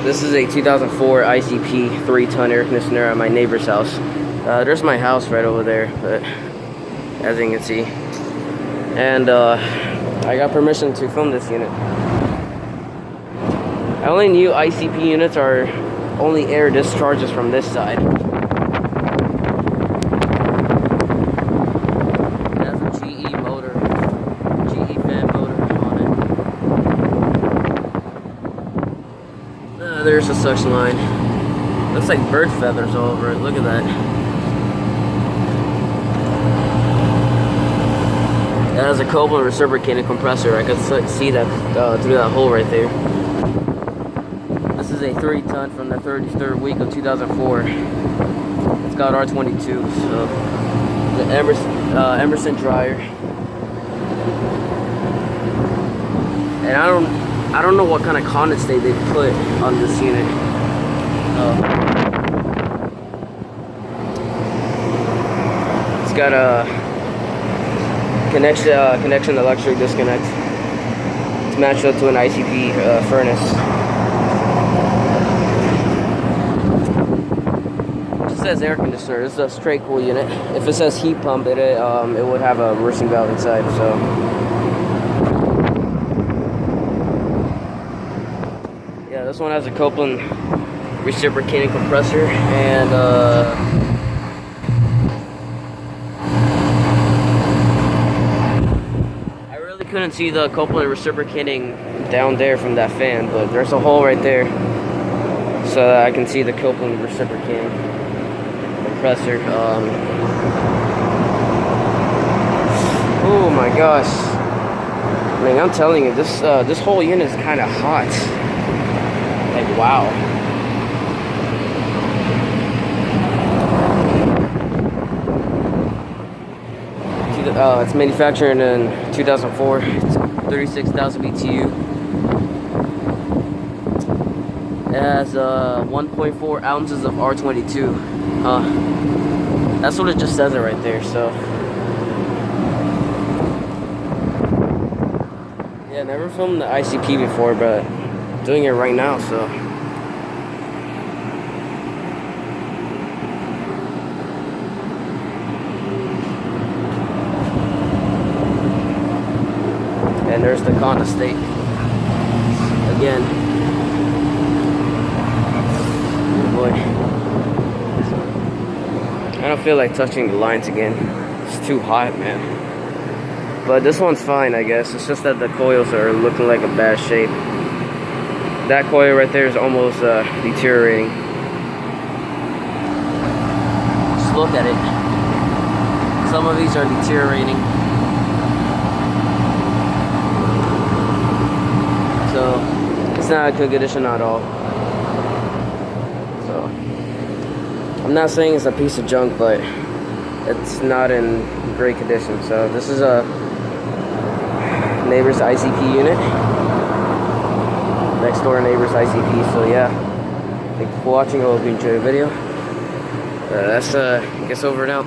This is a 2004 ICP 3-ton air conditioner at my neighbor's house. There's my house right over there, but as you can see. And I got permission to film this unit. I only knew ICP units are only air discharges from this side. It has a GE motor, GE fan motor on it. There's the suction line. Looks like bird feathers all over it. Look at that. It has a Copeland reciprocating compressor. I can see that through that hole right there. This is a 3-ton from the 33rd week of 2004. It's got R22, so the Emerson dryer. And I don't know what kind of condensate they put on this unit. It's got a connection electric disconnect. It's matched up to an ICP furnace. It says air conditioner. This is a straight cool unit. If it says heat pump, it would have a reversing valve inside. So yeah, this one has a Copeland reciprocating compressor, and I really couldn't see the Copeland reciprocating down there from that fan, but there's a hole right there, so that I can see the Copeland reciprocating compressor. Oh my gosh, I mean, I'm telling you, this whole unit is kind of hot. Like, wow. It's manufactured in 2004. It's 36,000 BTU. It has 1.4 ounces of R22. That's what it just says it right there. So yeah, never filmed the ICP before, but I'm doing it right now. So and there's the condensate again. Oh boy. I don't feel like touching the lines again. It's too hot, man. But this one's fine, I guess. It's just that the coils are looking like a bad shape. That coil right there is almost deteriorating. Just look at it. Some of these are deteriorating. So it's not a good condition at all. So I'm not saying it's a piece of junk, but it's not in great condition. So this is a neighbor's ICP unit, next door neighbor's ICP. So yeah, thank you for watching. I hope you enjoyed the video. That's I guess over and out.